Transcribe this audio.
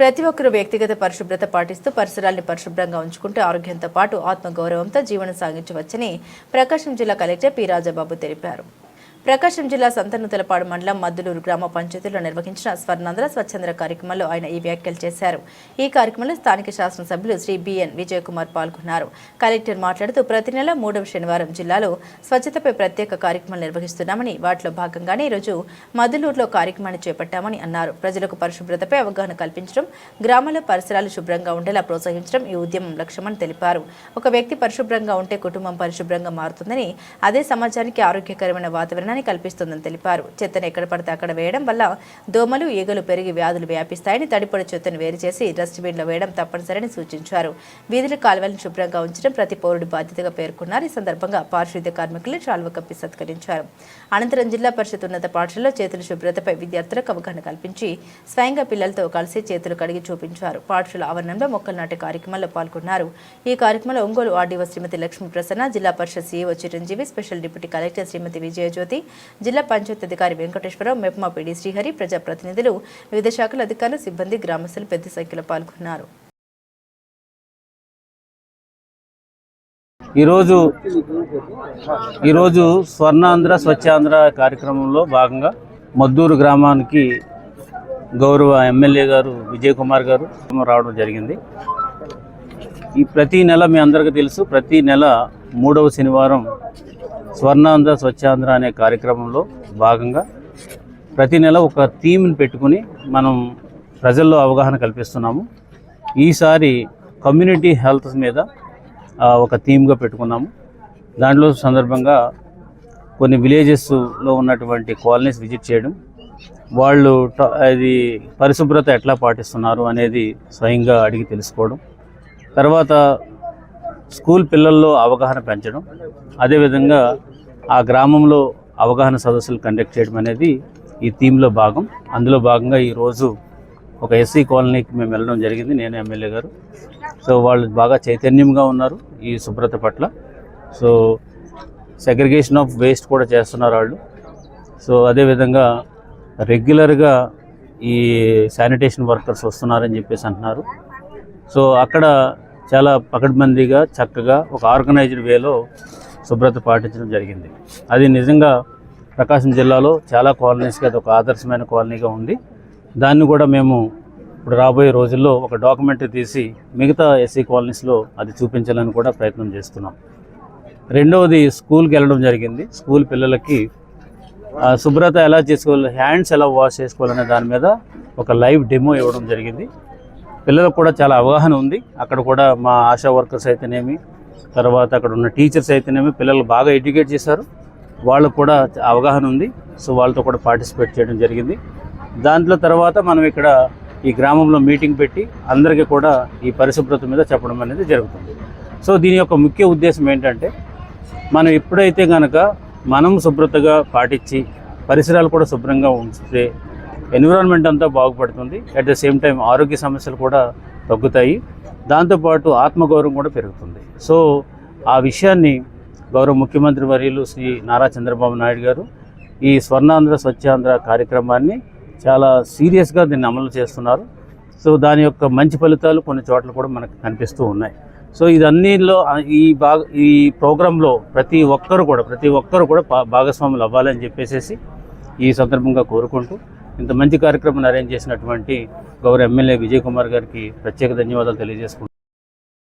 ప్రతి ఒక్కరూ వ్యక్తిగత పరిశుభ్రత పాటిస్తూ పరిసరాల్ని పరిశుభ్రంగా ఉంచుకుంటూ ఆరోగ్యంతో పాటు ఆత్మగౌరవంతో జీవనం సాగించవచ్చని ప్రకాశం జిల్లా కలెక్టర్ పి రాజబాబు తెలిపారు. ప్రకాశం జిల్లా సంతనూతలపాడు మండలం మద్దులూరు గ్రామ పంచాయతీలో నిర్వహించిన స్వర్ణాంధ్ర స్వచ్ఛాంధ్ర కార్యక్రమంలో ఆయన ఈ వ్యాఖ్యలు చేశారు. ఈ కార్యక్రమంలో స్థానిక శాసనసభ్యులు శ్రీ బిఎన్ విజయకుమార్ పాల్గొన్నారు. కలెక్టర్ మాట్లాడుతూ ప్రతి నెల 3వ శనివారం జిల్లాలో స్వచ్ఛతపై ప్రత్యేక కార్యక్రమాలు నిర్వహిస్తున్నామని, వాటిలో భాగంగానే ఈరోజు మద్దులూరులో కార్యక్రమాన్ని చేపట్టామని అన్నారు. ప్రజలకు పరిశుభ్రతపై అవగాహన కల్పించడం, గ్రామాల పరిసరాలు శుభ్రంగా ఉండేలా ప్రోత్సహించడం ఈ ఉద్యమం లక్ష్యమని తెలిపారు. ఒక వ్యక్తి పరిశుభ్రంగా ఉంటే కుటుంబం పరిశుభ్రంగా మారుతుందని, అదే సమాజానికి ఆరోగ్యకరమైన వాతావరణం కల్పిస్తుందని తెలిపారు. చెత్తను ఎక్కడ పడితే అక్కడ వేయడం వల్ల దోమలు, ఈగలు పెరిగి వ్యాధులు వ్యాపిస్తాయని, తడిపొడి చెత్తను వేరు చేసి డస్ట్బిన్లో వేయడం తప్పనిసరని సూచించారు. వీధుల కాలువలను శుభ్రంగా ఉంచడం ప్రతి పౌరుడి బాధ్యతగా పేర్కొన్నారు. ఈ సందర్భంగా పారిశుద్ధ్య కార్మికులు శాల్వ కప్పి సత్కరించారు. అనంతరం జిల్లా పరిషత్ ఉన్నత పాఠశాలలో చేతుల శుభ్రతపై విద్యార్థులకు అవగాహన కల్పించి స్వయంగా పిల్లలతో కలిసి చేతులు కడిగి చూపించారు. పాఠశాల ఆవరణంలో మొక్కలు నాటే కార్యక్రమంలో పాల్గొన్నారు. ఈ కార్యక్రమంలో Ongole RDO Srimati Lakshmi Prasanna, Zilla Parishad CEO Chiranjeevi, special deputy collector Srimati Vijayajyothi, Zilla Panchayat అధికారి వెంకటేశ్వరరావు, మెప్మా పీడీ శ్రీహరి, ప్రజాప్రతినిధులు, వివిధ శాఖల అధికారులు, సిబ్బంది, గ్రామస్తులు పెద్ద సంఖ్యలో పాల్గొన్నారు. ఈరోజు స్వర్ణాంధ్ర స్వచ్ఛాంధ్ర కార్యక్రమంలో భాగంగా మద్దూరు గ్రామానికి గౌరవ ఎమ్మెల్యే గారు విజయకుమార్ గారు రావడం జరిగింది. ఈ ప్రతి నెల మీ అందరికీ తెలుసు, ప్రతి నెల 3వ శనివారం స్వర్ణాంధ్ర స్వచ్ఛాంధ్ర అనే కార్యక్రమంలో భాగంగా ప్రతి నెల ఒక థీమ్ని పెట్టుకుని మనం ప్రజల్లో అవగాహన కల్పిస్తున్నాము. ఈసారి కమ్యూనిటీ హెల్త్ మీద ఒక థీమ్గా పెట్టుకున్నాము. దాంట్లో సందర్భంగా కొన్ని విలేజెస్లో ఉన్నటువంటి కాలనీస్ విజిట్ చేయడం, వాళ్ళు అది పరిశుభ్రత ఎట్లా పాటిస్తున్నారు అనేది స్వయంగా అడిగి తెలుసుకోవడం, తర్వాత స్కూల్ పిల్లల్లో అవగాహన పెంచడం, అదేవిధంగా ఆ గ్రామంలో అవగాహన సదస్సులు కండక్ట్ చేయడం అనేది ఈ థీమ్లో భాగం. అందులో భాగంగా ఈరోజు ఒక ఎస్సీ కాలనీకి మేము వెళ్ళడం జరిగింది, నేను ఎమ్మెల్యే గారు. సో వాళ్ళు బాగా చైతన్యంగా ఉన్నారు ఈ శుభ్రత పట్ల. సో సెగ్రిగేషన్ ఆఫ్ వేస్ట్ కూడా చేస్తున్నారు వాళ్ళు. సో అదేవిధంగా రెగ్యులర్గా ఈ శానిటేషన్ వర్కర్స్ వస్తున్నారని చెప్పేసి అంటున్నారు. సో అక్కడ చాలా పకడ్బందీగా చక్కగా ఒక ఆర్గనైజ్డ్ వేలో శుభ్రత పాటించడం జరిగింది. అది నిజంగా ప్రకాశం జిల్లాలో చాలా కాలనీస్కి అది ఒక ఆదర్శమైన కాలనీగా ఉంది. దాన్ని కూడా మేము ఇప్పుడు రాబోయే రోజుల్లో ఒక డాక్యుమెంటరీ తీసి మిగతా ఎస్సీ కాలనీస్లో అది చూపించాలని కూడా ప్రయత్నం చేస్తున్నాం. రెండవది, స్కూల్కి వెళ్ళడం జరిగింది. స్కూల్ పిల్లలకి శుభ్రత ఎలా చేసుకోవాలి, హ్యాండ్స్ ఎలా వాష్ చేసుకోవాలనే దాని మీద ఒక లైవ్ డెమో ఇవ్వడం జరిగింది. పిల్లలకు కూడా చాలా అవగాహన ఉంది. అక్కడ కూడా మా ఆశా వర్కర్స్ అయితేనేమి, తర్వాత అక్కడ ఉన్న టీచర్స్ అయితేనేమి పిల్లలు బాగా ఎడ్యుకేట్ చేశారు. వాళ్ళకు కూడా అవగాహన ఉంది. సో వాళ్ళతో కూడా పార్టిసిపేట్ చేయడం జరిగింది. దాంట్లో తర్వాత మనం ఇక్కడ ఈ గ్రామంలో మీటింగ్ పెట్టి అందరికీ కూడా ఈ పరిశుభ్రత మీద చెప్పడం అనేది జరుగుతుంది. సో దీని యొక్క ముఖ్య ఉద్దేశం ఏంటంటే, మనం ఎప్పుడైతే కనుక మనం శుభ్రతగా పాటించి పరిసరాలు కూడా శుభ్రంగా ఉంచితే ఎన్విరాన్మెంట్ అంతా బాగుపడుతుంది. అట్ ద సేమ్ టైం ఆరోగ్య సమస్యలు కూడా తగ్గుతాయి. దాంతోపాటు ఆత్మగౌరవం కూడా పెరుగుతుంది. సో ఆ విషయాన్ని గౌరవ ముఖ్యమంత్రి వర్యులు శ్రీ నారా చంద్రబాబు నాయుడు గారు ఈ స్వర్ణాంధ్ర స్వచ్ఛాంధ్ర కార్యక్రమాన్ని చాలా సీరియస్గా దీన్ని అమలు చేస్తున్నారు. సో దాని యొక్క మంచి ఫలితాలు కొన్ని చోట్ల కూడా మనకు కనిపిస్తూ ఉన్నాయి. సో ఇదన్నీలో ఈ ప్రోగ్రాంలో ప్రతి ఒక్కరు కూడా భాగస్వాములు అవ్వాలని చెప్పేసి ఈ సందర్భంగా కోరుకుంటూ, ఇంత మంచి కార్యక్రమాన్ని అరేంజ్ చేసినటువంటి గౌరవ ఎమ్మెల్యే విజయకుమార్ గారికి ప్రత్యేక ధన్యవాదాలు తెలియజేసుకుంటున్నాను.